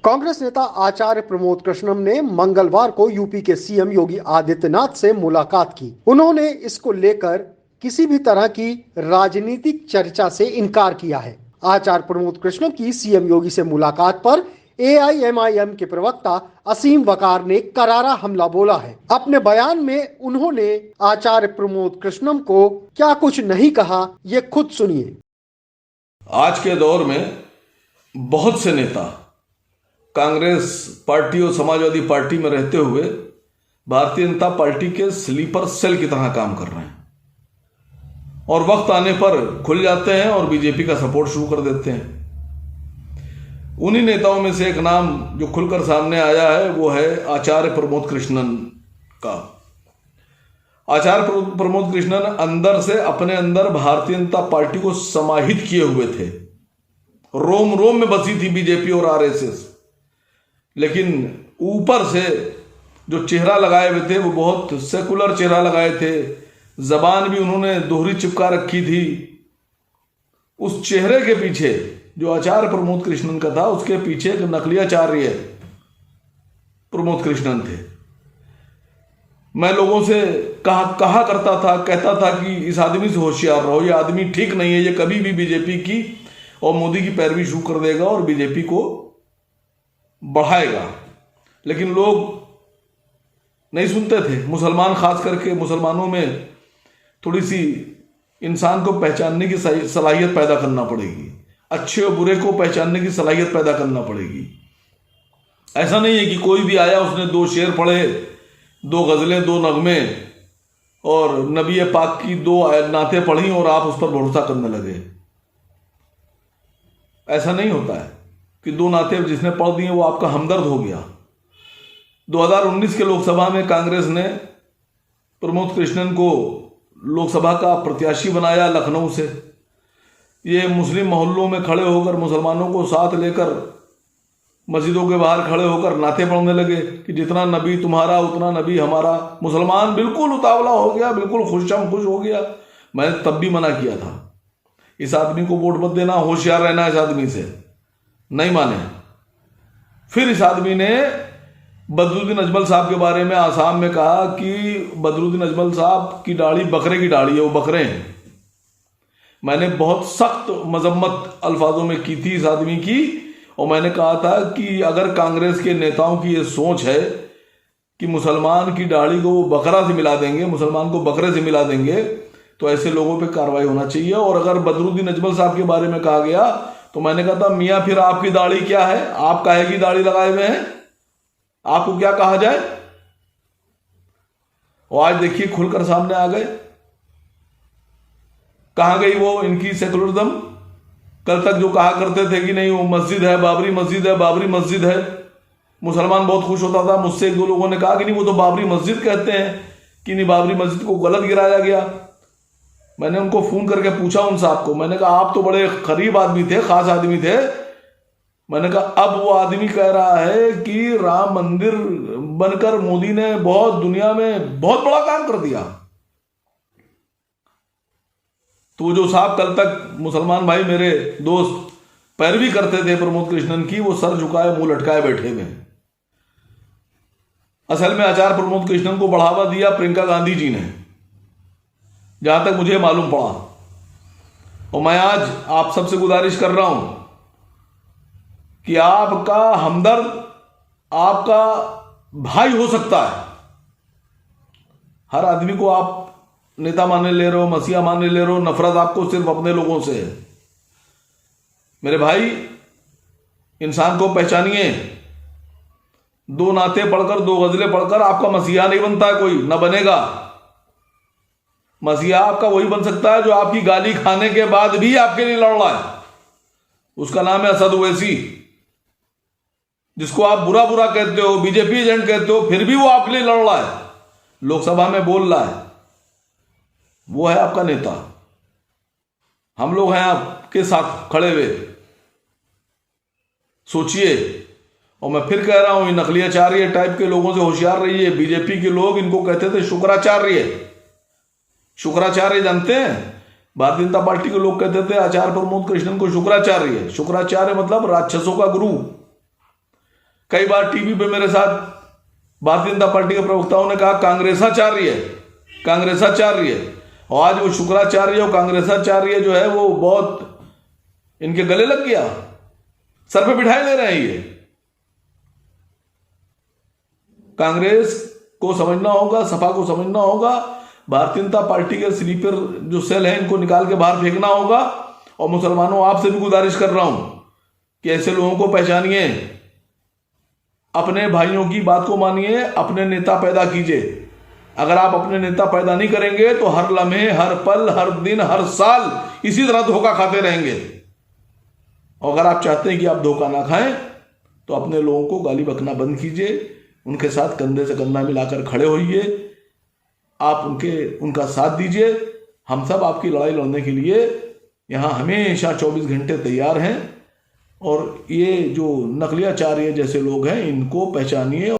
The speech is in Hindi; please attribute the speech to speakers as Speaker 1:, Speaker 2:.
Speaker 1: कांग्रेस नेता आचार्य प्रमोद कृष्णम ने मंगलवार को यूपी के सीएम योगी आदित्यनाथ से मुलाकात की। उन्होंने इसको लेकर किसी भी तरह की राजनीतिक चर्चा से इनकार किया है। आचार्य प्रमोद कृष्णम की सीएम योगी से मुलाकात पर एआईएमआईएम के प्रवक्ता असीम वकार ने करारा हमला बोला है। अपने बयान में उन्होंने आचार्य प्रमोद कृष्णम को क्या कुछ नहीं कहा, ये खुद सुनिए।
Speaker 2: आज के दौर में बहुत से नेता कांग्रेस पार्टी और समाजवादी पार्टी में रहते हुए भारतीय जनता पार्टी के स्लीपर सेल की तरह काम कर रहे हैं और वक्त आने पर खुल जाते हैं और बीजेपी का सपोर्ट शुरू कर देते हैं। उन्हीं नेताओं में से एक नाम जो खुलकर सामने आया है वो है आचार्य प्रमोद कृष्णन का। आचार्य प्रमोद कृष्णन अंदर से अपने अंदर भारतीय जनता पार्टी को समाहित किए हुए थे। रोम रोम में बसी थी बीजेपी और आरएसएस, लेकिन ऊपर से जो चेहरा लगाए हुए थे वो बहुत सेकुलर चेहरा लगाए थे। जबान भी उन्होंने दोहरी चिपका रखी थी। उस चेहरे के पीछे जो आचार्य प्रमोद कृष्णन का था, उसके पीछे एक नकली आचार्य प्रमोद कृष्णन थे। मैं लोगों से कहा करता था, कहता था कि इस आदमी से होशियार रहो, ये आदमी ठीक नहीं है, ये कभी भी बीजेपी की और मोदी की पैरवी शुरू कर देगा और बीजेपी को बढ़ाएगा। लेकिन लोग नहीं सुनते थे। मुसलमान, खास करके मुसलमानों में थोड़ी सी इंसान को पहचानने की सलाहियत पैदा करना पड़ेगी, अच्छे और बुरे को पहचानने की सलाहियत पैदा करना पड़ेगी। ऐसा नहीं है कि कोई भी आया, उसने 2 शेर पढ़े, 2 गजलें, 2 नगमे और नबी पाक की 2 नाते पढ़ी और आप उस पर भरोसा करने लगे। ऐसा नहीं होता है कि 2 नाते जिसने पढ़ दिए वो आपका हमदर्द हो गया। 2019 के लोकसभा में कांग्रेस ने प्रमोद कृष्णन को लोकसभा का प्रत्याशी बनाया लखनऊ से। ये मुस्लिम मोहल्लों में खड़े होकर मुसलमानों को साथ लेकर मस्जिदों के बाहर खड़े होकर नाते पढ़ने लगे कि जितना नबी तुम्हारा उतना नबी हमारा। मुसलमान बिल्कुल उतावला हो गया, बिल्कुल खुश हो गया। मैंने तब भी मना किया था, इस आदमी को वोट मत देना, होशियार रहना इस आदमी से। नहीं माने। फिर इस आदमी ने बदरुद्दीन अजमल साहब के बारे में आसाम में कहा कि बदरुद्दीन अजमल साहब की दाढ़ी बकरे की दाढ़ी है, वो बकरे हैं। मैंने बहुत सख्त मजम्मत अल्फाजों में की थी इस आदमी की और मैंने कहा था कि अगर कांग्रेस के नेताओं की ये सोच है कि मुसलमान की दाढ़ी को वो बकरा से मिला देंगे, मुसलमान को बकरे से मिला देंगे, तो ऐसे लोगों पे कार्रवाई होना चाहिए। और अगर बदरुद्दीन अजमल साहब के बारे में कहा गया तो मैंने कहा था, मियाँ फिर आपकी दाढ़ी क्या है? आप काहे की दाढ़ी लगाए हुए हैं? आपको क्या कहा जाए? और आज देखिए खुलकर सामने आ गए। कहां गई वो इनकी सेकुलरिज्म? कल तक जो कहा करते थे कि नहीं वो मस्जिद है, बाबरी मस्जिद है, बाबरी मस्जिद है, मुसलमान बहुत खुश होता था। मुझसे 1-2 लोगों ने कहा कि नहीं वो तो बाबरी मस्जिद कहते हैं, कि नहीं बाबरी मस्जिद को गलत गिराया गया। मैंने उनको फोन करके पूछा उन साहब को, मैंने कहा आप तो बड़े करीब आदमी थे, खास आदमी थे। मैंने कहा अब वो आदमी कह रहा है कि राम मंदिर बनकर मोदी ने बहुत दुनिया में बहुत बड़ा काम कर दिया। तो जो साहब कल तक मुसलमान भाई मेरे दोस्त पैरवी करते थे प्रमोद कृष्णन की, वो सर झुकाए मुंह लटकाए बैठे हुए। असल में आचार्य प्रमोद कृष्णन को बढ़ावा दिया प्रियंका गांधी जी ने, जहां तक मुझे मालूम पड़ा। और मैं आज आप सबसे गुजारिश कर रहा हूं कि आपका हमदर्द आपका भाई हो सकता है। हर आदमी को आप नेता मानने ले रहे हो, मसीहा मानने ले रहे हो, नफरत आपको सिर्फ अपने लोगों से है। मेरे भाई, इंसान को पहचानिए। 2 नाते पढ़कर, 2 गजलें पढ़कर आपका मसीहा नहीं बनता है कोई, ना बनेगा। मसीहा आपका वही बन सकता है जो आपकी गाली खाने के बाद भी आपके लिए लड़ रहा है। उसका नाम है असद ओवैसी, जिसको आप बुरा बुरा कहते हो, बीजेपी एजेंट कहते हो, फिर भी वो आपके लिए लड़ रहा है, लोकसभा में बोल रहा है। वो है आपका नेता। हम लोग हैं आपके साथ खड़े हुए। सोचिए। और मैं फिर कह रहा हूं, नकली आचार्य टाइप के लोगों से होशियार रहिए। बीजेपी के लोग इनको कहते थे शुक्राचार्य। शुक्राचार्य जानते हैं? भारतीय जनता पार्टी के लोग कहते थे आचार्य प्रमोद कृष्णन को शुक्राचार्य। शुक्राचार्य मतलब राक्षसों का गुरु। कई बार टीवी पे मेरे साथ भारतीय जनता पार्टी के प्रवक्ताओं ने कहा कांग्रेसाचार्य है, कांग्रेसाचार्य है। और आज वो शुक्राचार्य और कांग्रेसाचार्य जो है वो बहुत इनके गले लग गया, सर पे बिठाए ले रहे हैं। ये कांग्रेस को समझना होगा, सपा को समझना होगा, भारतीय जनता पार्टी के स्लीपर जो सेल है इनको निकाल के बाहर फेंकना होगा। और मुसलमानों, आपसे भी गुजारिश कर रहा हूं कि ऐसे लोगों को पहचानिए, अपने भाइयों की बात को मानिए, अपने नेता पैदा कीजिए। अगर आप अपने नेता पैदा नहीं करेंगे तो हर लम्हे, हर पल, हर दिन, हर साल इसी तरह धोखा खाते रहेंगे। और अगर आप चाहते हैं कि आप धोखा ना खाएं तो अपने लोगों को गाली बकना बंद कीजिए, उनके साथ कंधे से कंधा मिलाकर खड़े होइए, आप उनका साथ दीजिए। हम सब आपकी लड़ाई लड़ने के लिए यहाँ हमेशा 24 घंटे तैयार हैं। और ये जो नकलियाचार्य जैसे लोग हैं इनको पहचानिए।